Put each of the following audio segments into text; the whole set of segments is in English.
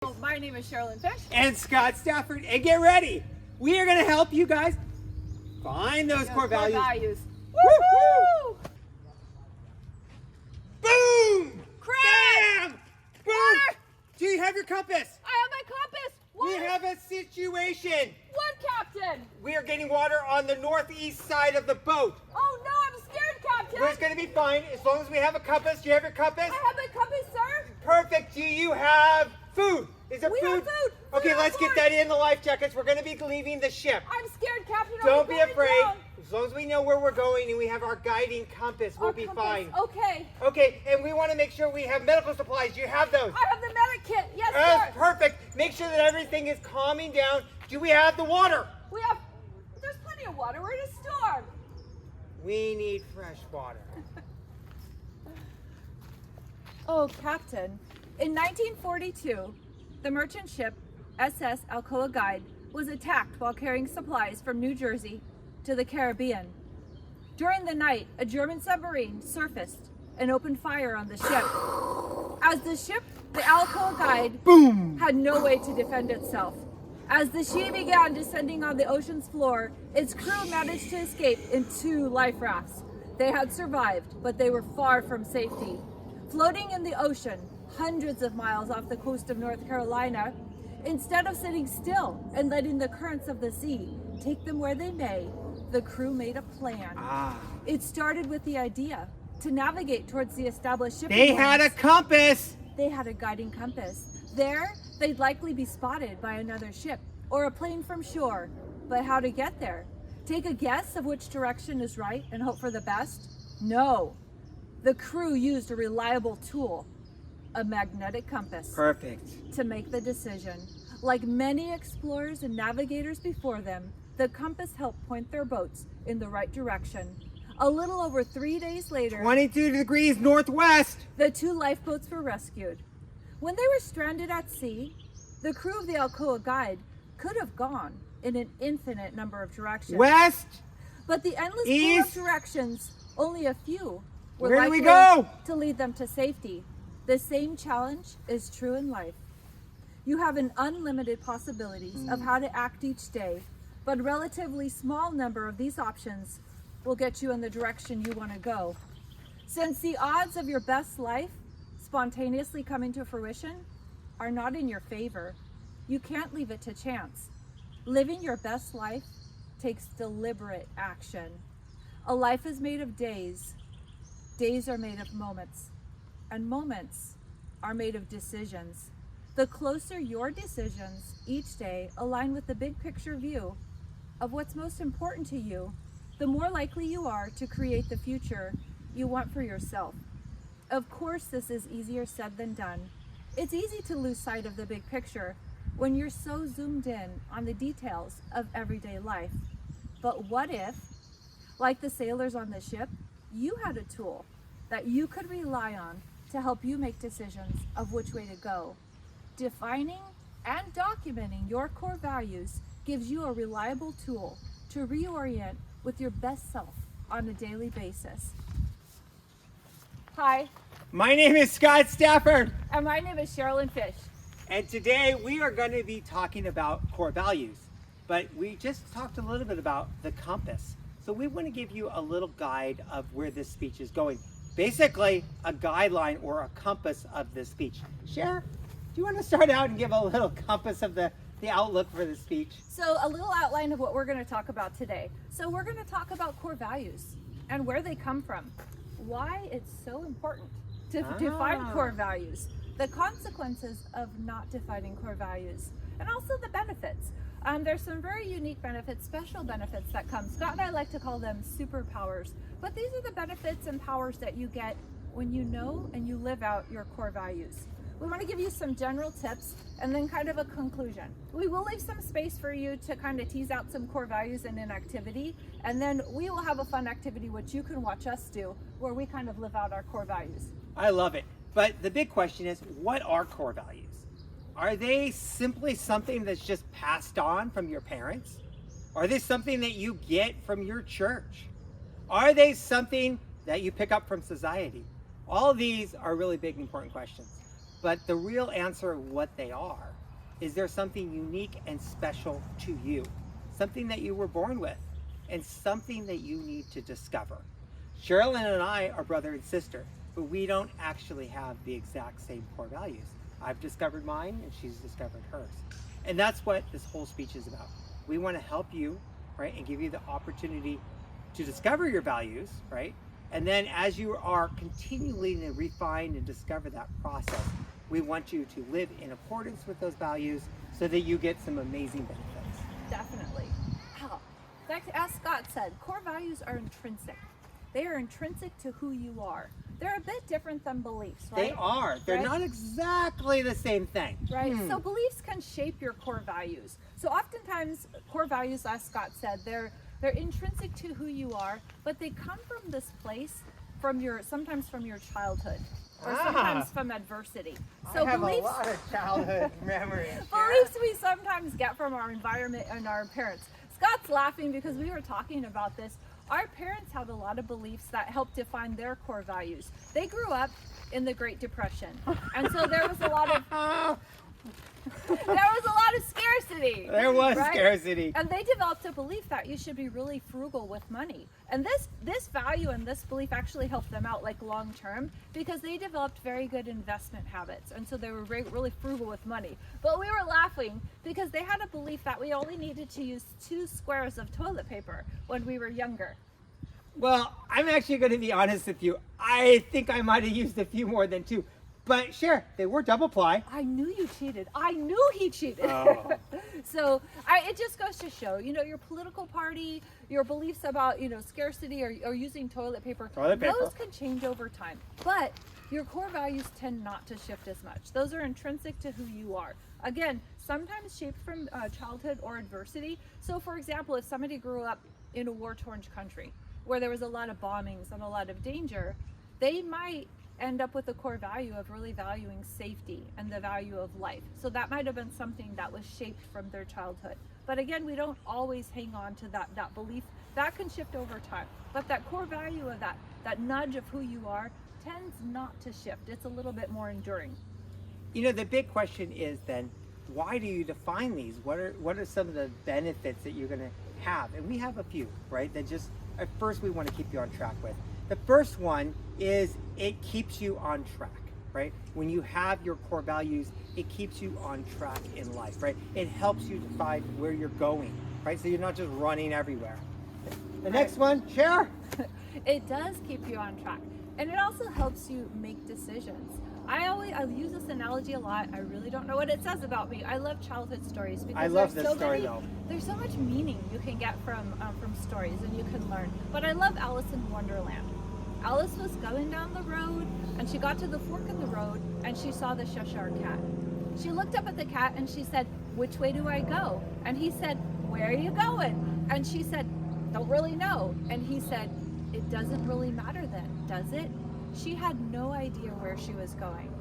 My name is Sherlyn Fish. And Scott Stafford. And get ready. We are going to help you guys find those core values. Woo-hoo! Boom! Crash! Bam! Boom! Water! Do you have your compass? I have my compass. We What? have a situation. What, Captain? We are getting water on the northeast side of the boat. Oh no, I'm scared, Captain. It's going to be fine as long as we have a compass. Do you have your compass? I have my compass, sir. Perfect. Do you have food? Is it We food? have food. Okay, Food let's on get board. that in the life jackets. We're going to be leaving the ship. I'm scared, Captain. Don't be going afraid. down. As long as we know where we're going and we have our guiding compass, we'll Our be compass. fine. Okay. Okay, and we want to make sure we have medical supplies. Do you have those? I have the medic kit. Yes, That's sir. perfect. Make sure that everything is calming down. Do we have the water? We have. There's plenty of water. We're in a storm. We need fresh water. Oh, Captain. In 1942, the merchant ship SS Alcoa Guide was attacked while carrying supplies from New Jersey to the Caribbean. During the night, a German submarine surfaced and opened fire on the ship. As the ship, the Alcoa Guide, Boom! had no way to defend itself. As the she began descending on the ocean's floor, its crew managed to escape in 2 life rafts. They had survived, but they were far from safety. Floating in the ocean, hundreds of miles off the coast of North Carolina, instead of sitting still and letting the currents of the sea take them where they may, the crew made a plan. It started with the idea to navigate towards the established shipping They had a lanes. compass. They had a guiding compass. There, they'd likely be spotted by another ship or a plane from shore. But how to get there? Take a guess of which direction is right and hope for the best? No. The crew used a reliable tool, a magnetic compass, Perfect. to make the decision. Like many explorers and navigators before them, the compass helped point their boats in the right direction. A little over 3 days later, 22 degrees northwest. the 2 lifeboats were rescued. When they were stranded at sea, the crew of the Alcoa Guide could have gone in an infinite number of directions. West. But the endless pool East. of directions, only a few were Where do likely we go? to lead them to safety. The same challenge is true in life. You have an unlimited possibilities of how to act each day, but a relatively small number of these options will get you in the direction you want to go. Since the odds of your best life spontaneously coming to fruition are not in your favor, you can't leave it to chance. Living your best life takes deliberate action. A life is made of days. Days are made of moments, and moments are made of decisions. The closer your decisions each day align with the big picture view of what's most important to you, the more likely you are to create the future you want for yourself. Of course, this is easier said than done. It's easy to lose sight of the big picture when you're so zoomed in on the details of everyday life. But what if, like the sailors on the ship, you had a tool that you could rely on to help you make decisions of which way to go? Defining and documenting your core values gives you a reliable tool to reorient with your best self on a daily basis. Hi, My name is Scott Stafford. and my name is Sherlyn Fish. And today we are going to be talking about core values. But we just talked a little bit about the compass. So we want to give you a little guide of where this speech is going. Basically, a guideline or a compass of this speech. Cher, do you want to start out and give a little compass of the outlook for the speech? So a little outline of what we're going to talk about today. So we're going to talk about core values and where they come from, why it's so important to define core values, the consequences of not defining core values, and also the benefits. There's some very unique benefits, special benefits that come. Scott and I like to call them superpowers, but these are the benefits and powers that you get when you know and you live out your core values. We want to give you some general tips and then kind of a conclusion. We will leave some space for you to kind of tease out some core values in an activity, and then we will have a fun activity which you can watch us do where we kind of live out our core values. I love it. But the big question is, what are core values? Are they simply something that's just passed on from your parents? Are they something that you get from your church? Are they something that you pick up from society? All these are really big, important questions. But the real answer of what they are is there something unique and special to you, something that you were born with, and something that you need to discover. Sherlyn and I are brother and sister, but we don't actually have the exact same core values. I've discovered mine and she's discovered hers. And that's what this whole speech is about. We want to help you, right, and give you the opportunity to discover your values, right? And then as you are continually to refine and discover that process, we want you to live in accordance with those values so that you get some amazing benefits. Definitely. Wow. In fact, as Scott said, core values are intrinsic. They are intrinsic to who you are. They're a bit different than beliefs, right? They are. They're Right? not exactly the same thing. Right. So beliefs can shape your core values. So oftentimes core values, as Scott said, they're intrinsic to who you are, but they come from this place sometimes from your childhood or sometimes from adversity. So I have beliefs, a lot of childhood memories. beliefs we sometimes get from our environment and our parents. Scott's laughing because we were talking about this. Our parents had a lot of beliefs that helped define their core values. They grew up in the Great Depression, and so there was a lot of scarcity. There was right? scarcity. And they developed a belief that you should be really frugal with money. And this value and this belief actually helped them out like long term because they developed very good investment habits. And so they were really frugal with money. But we were laughing because they had a belief that we only needed to use 2 squares of toilet paper when we were younger. Well, I'm actually going to be honest with you. I think I might have used a few more than 2. But sure, they were double ply. I knew you cheated. I knew he cheated. Oh. So it just goes to show, your political party, your beliefs about, scarcity or using toilet paper, those can change over time. But your core values tend not to shift as much. Those are intrinsic to who you are. Again, sometimes shaped from childhood or adversity. So for example, if somebody grew up in a war-torn country where there was a lot of bombings and a lot of danger, they might end up with a core value of really valuing safety and the value of life. So that might have been something that was shaped from their childhood. But again, we don't always hang on to that belief. That can shift over time. But that core value of that nudge of who you are tends not to shift. It's a little bit more enduring. The big question is then, why do you define these? What are some of the benefits that you're going to have? And we have a few, right? That just at first we want to keep you on track with. The first one is it keeps you on track, right? When you have your core values, it keeps you on track in life, right? It helps you decide where you're going, right? So you're not just running everywhere. The next one, share. It does keep you on track. And it also helps you make decisions. I use this analogy a lot. I really don't know what it says about me. I love childhood stories because I love this story though. There's so much meaning you can get from stories and you can learn. But I love Alice in Wonderland. Alice was going down the road and she got to the fork in the road and she saw the Cheshire Cat. She looked up at the cat and she said, "Which way do I go?" And he said, "Where are you going?" And she said, "Don't really know." And he said, "It doesn't really matter then, does it?" She had no idea where she was going.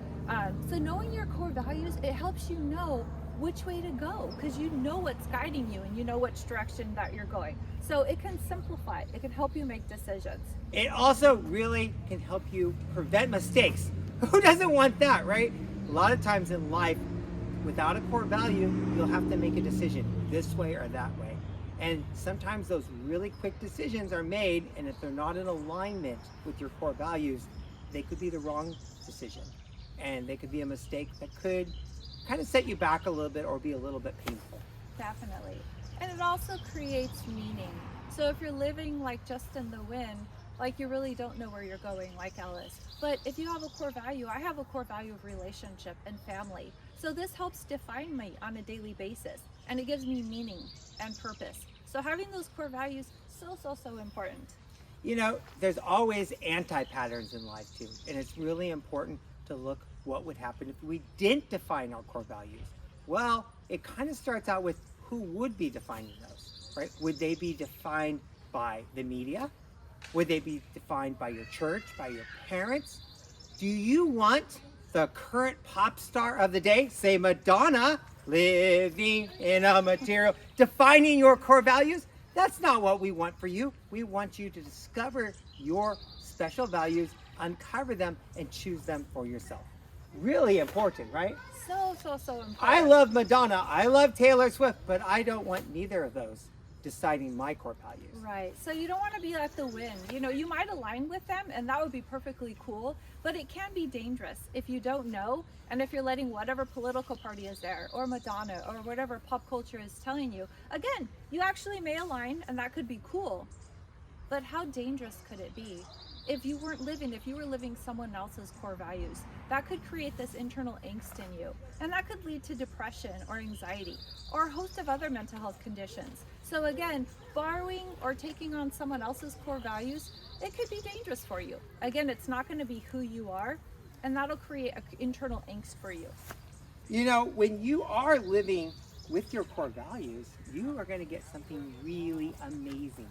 So knowing your core values, it helps you know which way to go because you know what's guiding you and you know which direction that you're going. So it can simplify. It can help you make decisions. It also really can help you prevent mistakes. Who doesn't want that, right? A lot of times in life, without a core value, you'll have to make a decision this way or that way. And sometimes those really quick decisions are made, and if they're not in alignment with your core values, they could be the wrong decision. And they could be a mistake that could kind of set you back a little bit or be a little bit painful. Definitely. And it also creates meaning. So if you're living like just in the wind, like you really don't know where you're going, like Alice. But if you have a core value, I have a core value of relationship and family. So this helps define me on a daily basis. And it gives me meaning and purpose. So having those core values, so important. There's always anti-patterns in life too. And it's really important to look what would happen if we didn't define our core values. Well, it kind of starts out with who would be defining those, right? Would they be defined by the media? Would they be defined by your church, by your parents? Do you want the current pop star of the day, say Madonna, living in a material, defining your core values? That's not what we want for you. We want you to discover your special values, uncover them, and choose them for yourself. really important, right? So important. I love Madonna, I love Taylor Swift, but I don't want neither of those deciding my core values. Right. So you don't want to be at the wind. You know, you might align with them and that would be perfectly cool, but it can be dangerous if you don't know and if you're letting whatever political party is there or Madonna or whatever pop culture is telling you. Again, you actually may align and that could be cool, but how dangerous could it be if you were living someone else's core values? That could create this internal angst in you, and that could lead to depression or anxiety or a host of other mental health conditions. So again, borrowing or taking on someone else's core values, it could be dangerous for you. Again, it's not going to be who you are, and that'll create an internal angst for you. You know, when you are living with your core values, you are going to get something really amazing.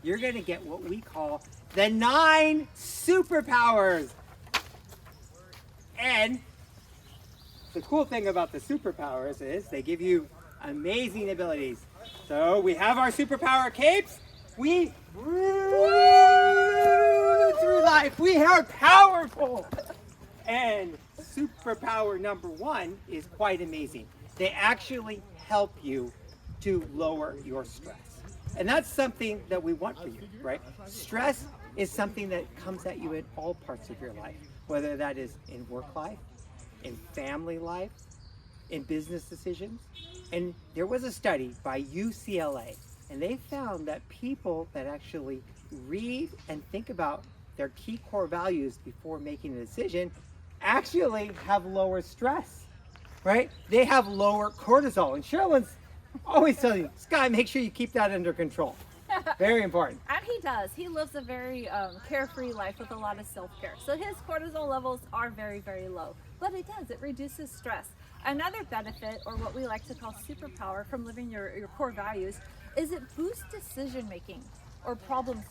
You're going to get what we call the 9 superpowers. And the cool thing about the superpowers is they give you amazing abilities. So we have our superpower capes. We through life. We are powerful. And superpower number 1 is quite amazing. They actually help you to lower your stress. And that's something that we want for you, right? Stress is something that comes at you in all parts of your life, whether that is in work life, in family life, in business decisions. And there was a study by UCLA, and they found that people that actually read and think about their key core values before making a decision actually have lower stress, right? They have lower cortisol. And Sherlyn's always telling you, Sky, make sure you keep that under control. Very important. And he does. He lives a very carefree life with a lot of self-care. So his cortisol levels are very, very low. But it does. It reduces stress. Another benefit, or what we like to call superpower from living your core values, is it boosts decision making or problem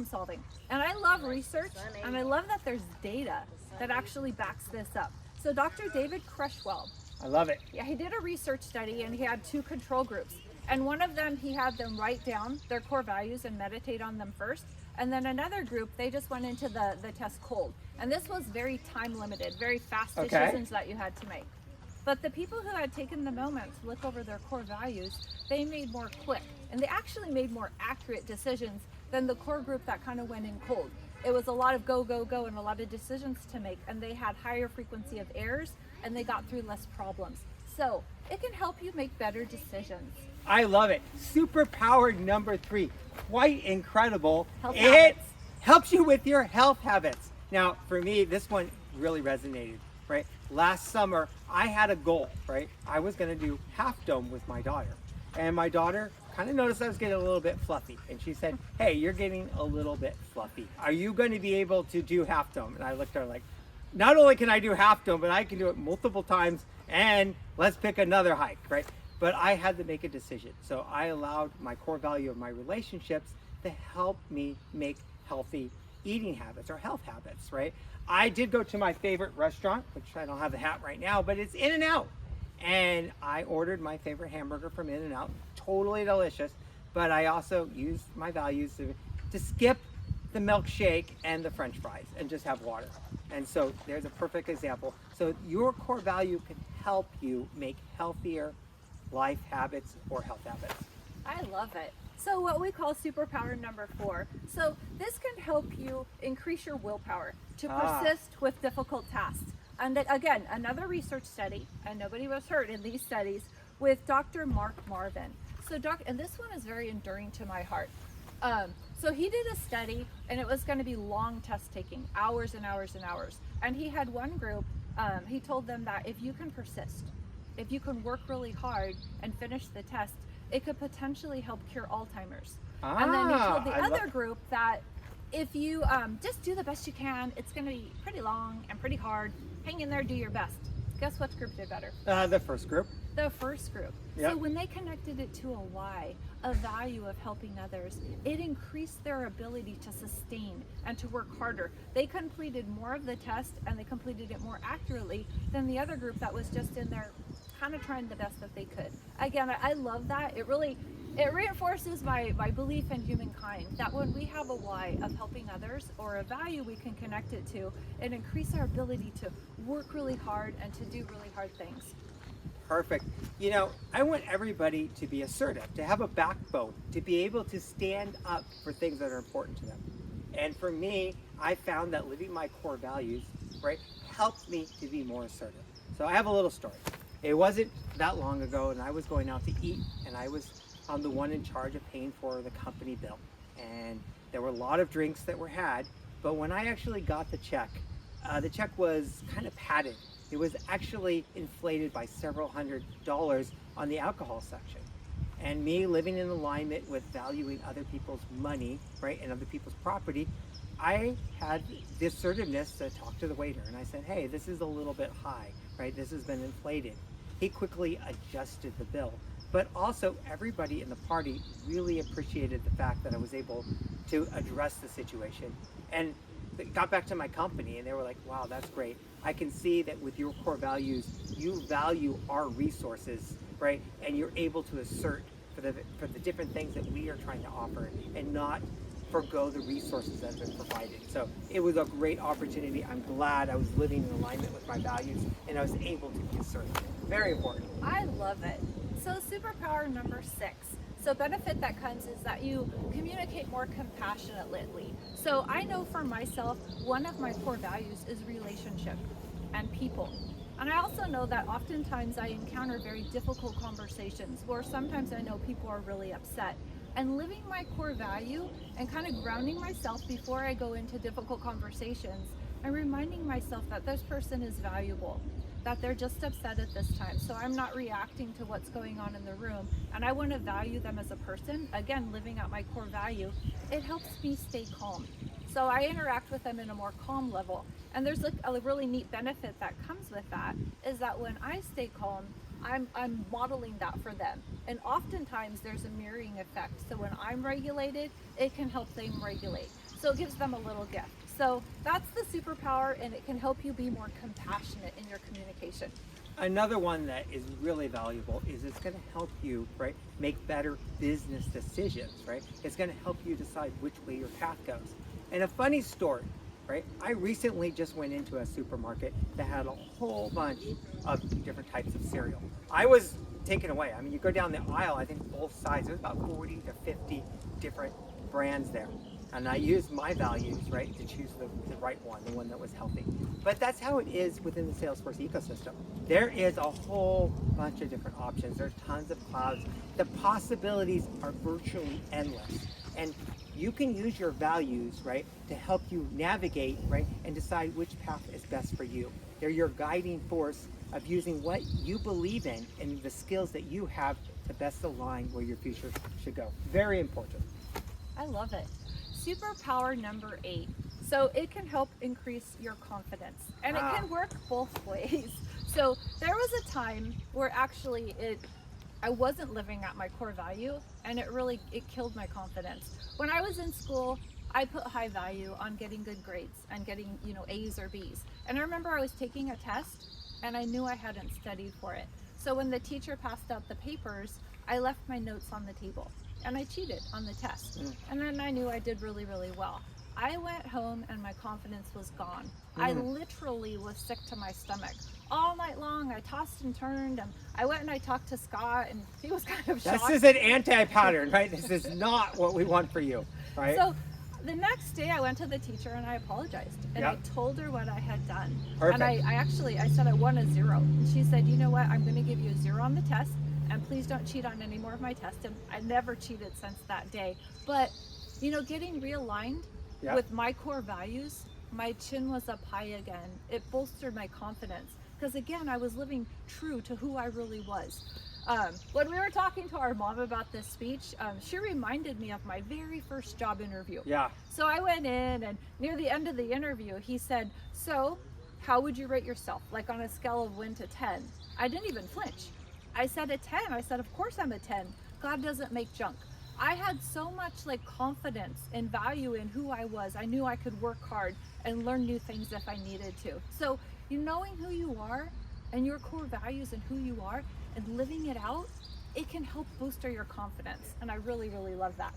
solving. And I love research, and I love that there's data that actually backs this up. So Dr. David Crushwell, I love it. yeah, he did a research study and he had 2 control groups. And one of them, he had them write down their core values and meditate on them first. And then another group, they just went into the test cold. And this was very time limited, very fast decisions that you had to make. But the people who had taken the moment to look over their core values, they made more quick. And they actually made more accurate decisions than the core group that kind of went in cold. It was a lot of go, go, go and a lot of decisions to make. And they had higher frequency of errors and they got through less problems. So it can help you make better decisions. I love it. Superpower number 3, quite incredible. Health It habits. helps you with your health habits. Now, for me, this one really resonated, right? Last summer, I had a goal, right? I was going to do half dome with my daughter. And my daughter kind of noticed I was getting a little bit fluffy. And she said, hey, you're getting a little bit fluffy. Are you going to be able to do half dome? And I looked at her like, not only can I do half dome, but I can do it multiple times. And let's pick another hike, right? But I had to make a decision. So I allowed my core value of my relationships to help me make healthy eating habits or health habits, right? I did go to my favorite restaurant, which I don't have the hat right now, but it's In-N-Out. And I ordered my favorite hamburger from In-N-Out, totally delicious. But I also used my values to skip the milkshake and the French fries and just have water. And so there's a perfect example. So your core value can help you make healthier life habits or health habits. I love it. So what we call superpower number 4. So this can help you increase your willpower to persist with difficult tasks. And again, another research study, and nobody was hurt in these studies, with Dr. Mark Marvin. So and this one is very enduring to my heart. So he did a study, and it was going to be long test taking, hours and hours and hours. And he had one group, he told them that if you can persist, if you can work really hard and finish the test, it could potentially help cure Alzheimer's. And then he told the other group that if you just do the best you can, it's going to be pretty long and pretty hard. Hang in there, do your best. Guess what group did better? The first group. The first group. Yep. So when they connected it to a why, a value of helping others, it increased their ability to sustain and to work harder. They completed more of the test and they completed it more accurately than the other group that was just in there kind of trying the best that they could. Again, I love that. It really It reinforces my belief in humankind, that when we have a why of helping others or a value we can connect it to, it increases our ability to work really hard and to do really hard things. Perfect. You know, I want everybody to be assertive, to have a backbone, to be able to stand up for things that are important to them. And for me, I found that living my core values, right, helped me to be more assertive. So I have a little story. It wasn't that long ago, and I was going out to eat, and I was the one in charge of paying for the company bill. And there were a lot of drinks that were had, but when I actually got the check was kind of padded. It was actually inflated by several $100s on the alcohol section. And me living in alignment with valuing other people's money, right, and other people's property, I had the assertiveness to talk to the waiter, and I said, hey, this is a little bit high, right? This has been inflated. He quickly adjusted the bill. But also, everybody in the party really appreciated the fact that I was able to address the situation. And it got back to my company, and they were like, wow, that's great. I can see that with your core values, you value our resources, right? And you're able to assert for the different things that we are trying to offer, and not forgo the resources that have been provided. So it was a great opportunity. I'm glad I was living in alignment with my values, and I was able to be assertive. Very important. I love it. So superpower number 6. So benefit that comes is that you communicate more compassionately. So I know for myself, one of my core values is relationship and people. And I also know that oftentimes I encounter very difficult conversations where sometimes I know people are really upset. And living my core value and kind of grounding myself before I go into difficult conversations and reminding myself that this person is valuable, that they're just upset at this time. So I'm not reacting to what's going on in the room, and I want to value them as a person. Again, living out my core value, it helps me stay calm. So I interact with them in a more calm level. And there's a really neat benefit that comes with that, is that when I stay calm, I'm modeling that for them. And oftentimes there's a mirroring effect. So when I'm regulated, it can help them regulate. So it gives them a little gift. So that's the superpower, and it can help you be more compassionate in your communication. Another one that is really valuable is it's going to help you, right, make better business decisions, right? It's going to help you decide which way your path goes. And a funny story, right? I recently just went into a supermarket that had a whole bunch of different types of cereal. I was taken away. I mean, you go down the aisle, I think both sides, there's about 40 to 50 different brands there. And I used my values, right, to choose the right one, the one that was healthy. But that's how it is within the Salesforce ecosystem. There is a whole bunch of different options. There's tons of clouds. The possibilities are virtually endless. And you can use your values, right, to help you navigate, right, and decide which path is best for you. They're your guiding force of using what you believe in and the skills that you have to best align where your future should go. Very important. I love it. Superpower number 8. So it can help increase your confidence, and it can work both ways. So there was a time where actually I wasn't living at my core value, and it killed my confidence. When I was in school, I put high value on getting good grades and getting, A's or B's. And I remember I was taking a test, and I knew I hadn't studied for it. So when the teacher passed out the papers, I left my notes on the table, and I cheated on the test. And then I knew I did really, really well. I went home and my confidence was gone. I literally was sick to my stomach. All night long, I tossed and turned, and I went and I talked to Scott, and he was kind of shocked. This is an anti-pattern, right? This is not what we want for you, right? So the next day I went to the teacher and I apologized, and I told her what I had done. Perfect. And I said I won a 0. And she said, you know what, I'm going to give you a 0 on the test, and please don't cheat on any more of my tests. And I never cheated since that day. But, getting realigned with my core values, my chin was up high again. It bolstered my confidence. Because again, I was living true to who I really was. When we were talking to our mom about this speech, she reminded me of my very first job interview. Yeah. So I went in, and near the end of the interview, he said, so how would you rate yourself? Like on a scale of 1 to 10. I didn't even flinch. I said a 10. I said, of course I'm a 10. God doesn't make junk. I had so much confidence and value in who I was. I knew I could work hard and learn new things if I needed to. So knowing who you are and your core values and who you are and living it out it can help booster your confidence. And I really, really love that.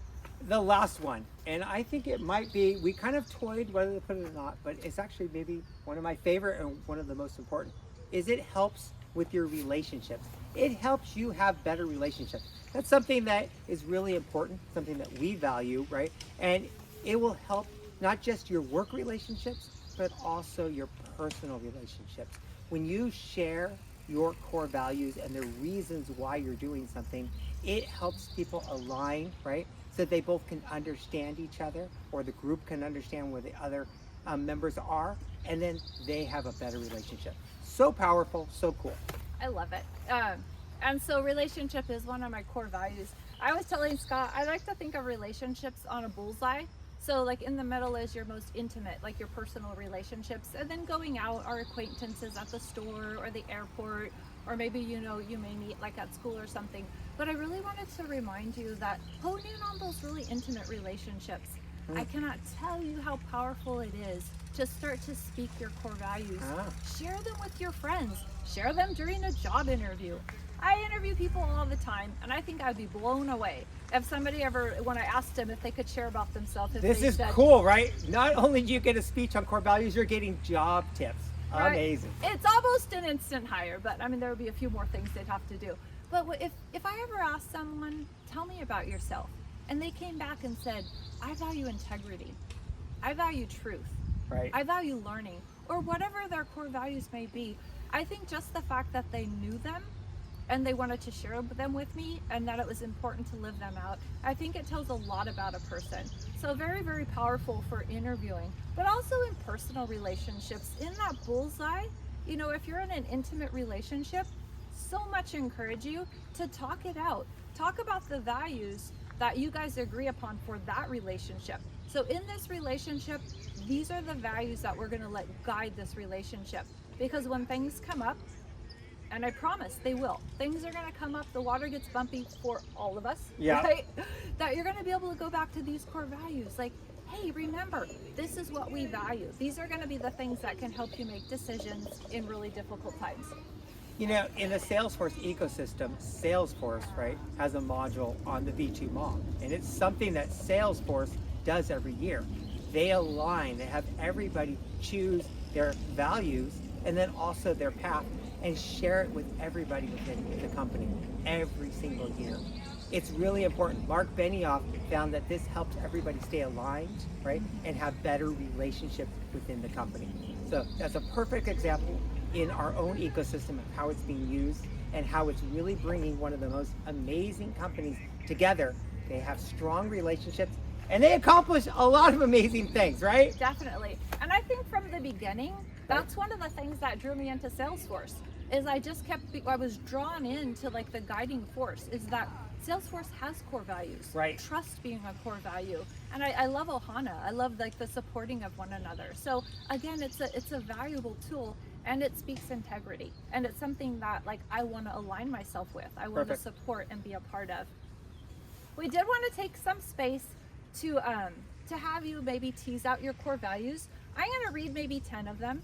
The last one, and I think it might be, we kind of toyed whether to put it or not, but it's actually maybe one of my favorite and one of the most important, is it helps with your relationships. It helps you have better relationships. That's something that is really important, something that we value, right? And it will help not just your work relationships, but also your personal relationships. When you share your core values and the reasons why you're doing something, it helps people align, right? So they both can understand each other, or the group can understand where the other members are, and then they have a better relationship. So powerful, so cool. I love it. And so relationship is one of my core values. I was telling Scott, I like to think of relationships on a bullseye. So like in the middle is your most intimate, like your personal relationships. And then going out are acquaintances at the store or the airport, or maybe, you know, you may meet like at school or something. But I really wanted to remind you that hone in on those really intimate relationships. I cannot tell you how powerful it is to start to speak your core values. Share them with your friends. Share them during a job interview. I interview people all the time, and I think I'd be blown away if somebody ever, when I asked them if they could share about themselves. This is cool, right? Not only do you get a speech on core values, you're getting job tips. Right? Amazing. It's almost an instant hire, but I mean, there would be a few more things they'd have to do. But if I ever asked someone, tell me about yourself, and they came back and said, I value integrity, I value truth, Right. I value learning, or whatever their core values may be, I think just the fact that they knew them and they wanted to share them with me and that it was important to live them out, I think it tells a lot about a person. So very, very powerful for interviewing, but also in personal relationships. In that bullseye, you know, if you're in an intimate relationship, so much encourage you to talk it out. Talk about the values that you guys agree upon for that relationship. So in this relationship, these are the values that we're gonna let guide this relationship. Because when things come up, and I promise they will, things are gonna come up, the water gets bumpy for all of us, right? That you're gonna be able to go back to these core values. Like, hey, remember, this is what we value. These are gonna be the things that can help you make decisions in really difficult times. You know, in the Salesforce ecosystem, Salesforce, right, has a module on the V2 Mom, and it's something that Salesforce does every year. They align, they have everybody choose their values and then also their path and share it with everybody within the company every single year. It's really important. Mark Benioff found that this helps everybody stay aligned, right, and have better relationships within the company. So that's a perfect example in our own ecosystem of how it's being used and how it's really bringing one of the most amazing companies together. They have strong relationships and they accomplish a lot of amazing things, right? Definitely. And I think from the beginning, that's one of the things that drew me into Salesforce, is I was drawn into like the guiding force, is that Salesforce has core values. Right. Trust being a core value. And I love Ohana. I love like the supporting of one another. So again, it's a valuable tool, and it speaks integrity. And it's something that like I want to align myself with. I want to support and be a part of. We did want to take some space to have you maybe tease out your core values. I'm going to read maybe 10 of them,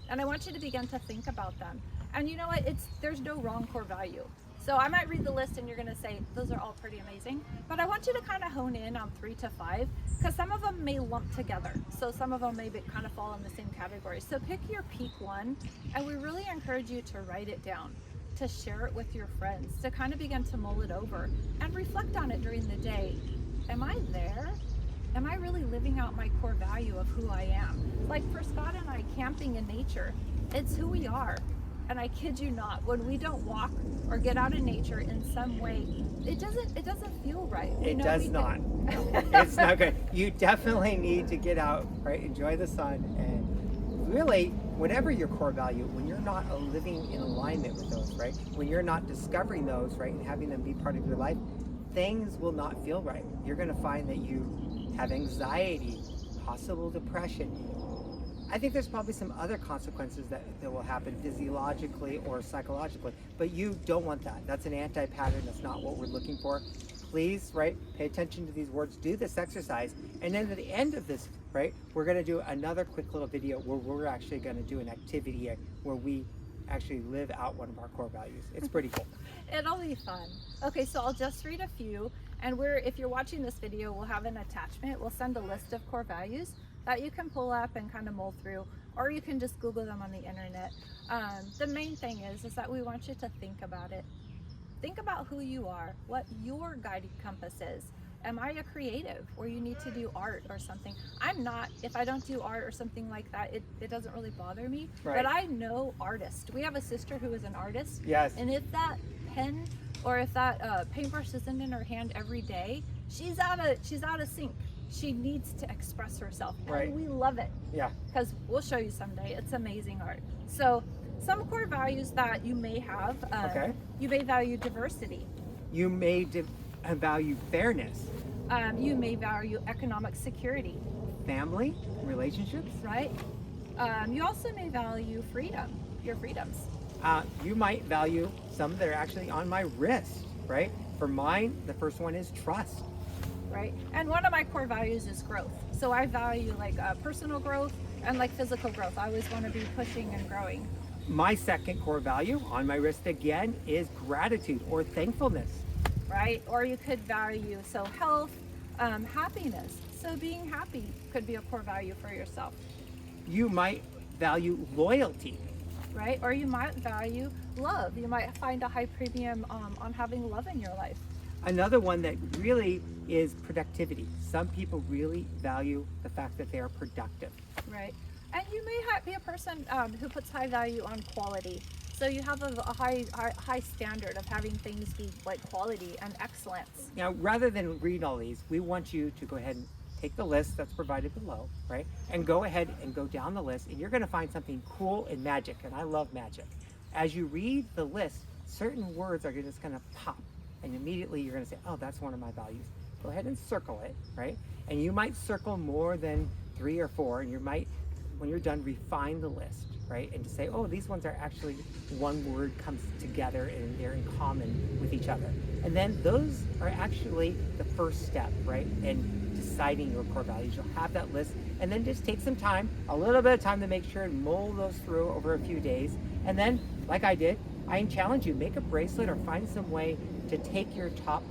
and I want you to begin to think about them. And you know what? There's no wrong core value. So I might read the list and you're going to say, those are all pretty amazing. But I want you to kind of hone in on 3 to 5, because some of them may lump together. So some of them may kind of fall in the same category. So pick your peak one, and we really encourage you to write it down, to share it with your friends, to kind of begin to mull it over and reflect on it during the day. Am I there? Am I really living out my core value of who I am? Like for Scott and I, camping in nature, it's who we are. And I kid you not, when we don't walk or get out in nature in some way, it doesn't feel right. It does not. It's not good. You definitely need to get out, right? Enjoy the sun, and really, whatever your core value, when you're not living in alignment with those, right? When you're not discovering those, right, and having them be part of your life, things will not feel right. You're going to find that you have anxiety, possible depression. I think there's probably some other consequences that will happen physiologically or psychologically, but you don't want that. That's an anti-pattern. That's not what we're looking for. Please, right, pay attention to these words, do this exercise, and then at the end of this, right, we're going to do another quick little video where we're actually going to do an activity where we actually live out one of our core values. It's pretty cool. It'll be fun. Okay, so I'll just read a few, and if you're watching this video, we'll have an attachment. We'll send a list of core values that you can pull up and kind of mull through, or you can just Google them on the internet. The main thing is that we want you to think about it. Think about who you are, what your guiding compass is. Am I a creative where you need to do art or something? I'm not. If I don't do art or something like that, it doesn't really bother me. Right. But I know artists. We have a sister who is an artist. Yes. And if that pen or if that paintbrush isn't in her hand every day, she's out of sync. She needs to express herself. Right. And we love it. Yeah. Because we'll show you someday. It's amazing art. So some core values that you may have. Okay. You may value diversity. You may value fairness. You may value economic security. Family, relationships. Right? You also may value freedom, your freedoms. You might value some that are actually on my wrist, right? For mine, the first one is trust. Right? And one of my core values is growth. So I value like personal growth and like physical growth. I always want to be pushing and growing. My second core value on my wrist again is gratitude or thankfulness. Right? Or you could value health, happiness. So being happy could be a core value for yourself. You might value loyalty. Right? Or you might value love. You might find a high premium on having love in your life. Another one that really is productivity. Some people really value the fact that they are productive. Right. And you may be a person who puts high value on quality. So you have a high standard of having things be like quality and excellence. Now, rather than read all these, we want you to go ahead and take the list that's provided below, right? And go ahead and go down the list, and you're going to find something cool and magic. And I love magic. As you read the list, certain words are just going to pop. And immediately you're going to say, oh, that's one of my values. Go ahead and circle it, right? And you might circle more than 3 or 4, and you might, when you're done, refine the list, right? And to say, oh, these ones are actually one word comes together and they're in common with each other. And then those are actually the first step, right? In deciding your core values. You'll have that list, and then just take some time, a little bit of time to make sure and mull those through over a few days. And then, like I did, I challenge you, make a bracelet or find some way to take your top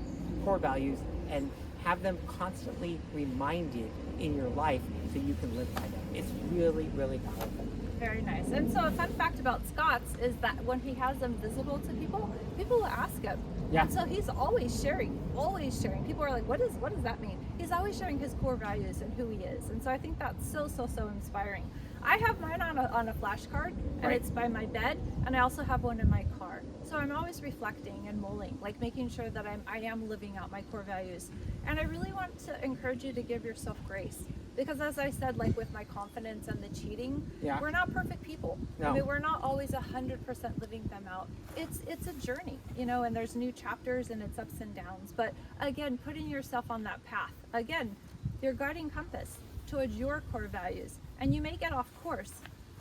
core values and have them constantly reminded in your life so you can live by them. It's really, really powerful. Very nice. And so a fun fact about Scott's is that when he has them visible to people, people will ask him. Yeah. And so he's always sharing, always sharing. People are like, what does that mean? He's always sharing his core values and who he is. And so I think that's so inspiring. I have mine on a flashcard, and Right. it's by my bed, and I also have one in my car. So I'm always reflecting and mulling, like making sure that I am living out my core values. And I really want to encourage you to give yourself grace. Because as I said, like with my confidence and the cheating, Yeah. we're not perfect people. No. I mean, we're not always 100% living them out. It's a journey, and there's new chapters and it's ups and downs. But again, putting yourself on that path, again, your guiding compass towards your core values. And you may get off course,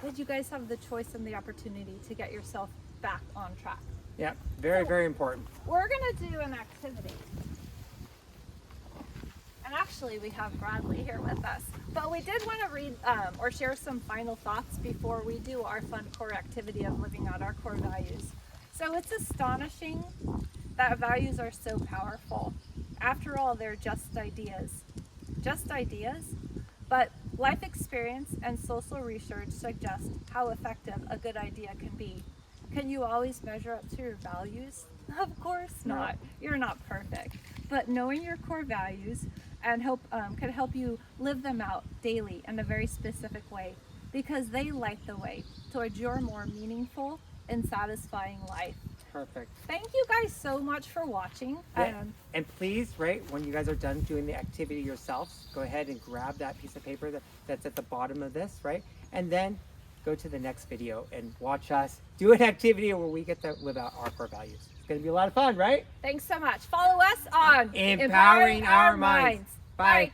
but you guys have the choice and the opportunity to get yourself back on track. Yeah, very important. We're gonna do an activity. And actually we have Bradley here with us. But we did want to read or share some final thoughts before we do our fun core activity of living out our core values. So it's astonishing that values are so powerful. After all, they're just ideas. Just ideas, but life experience and social research suggest how effective a good idea can be. Can you always measure up to your values? Of course not. You're not perfect. But knowing your core values and can help you live them out daily in a very specific way, because they light the way towards your more meaningful and satisfying life. Perfect. Thank you guys so much for watching. Yeah. And please, right, when you guys are done doing the activity yourselves, go ahead and grab that piece of paper that's at the bottom of this, right? And then go to the next video and watch us do an activity where we get to live out our core values. It's going to be a lot of fun, right? Thanks so much. Follow us on Empowering Our Minds. Bye. Bye.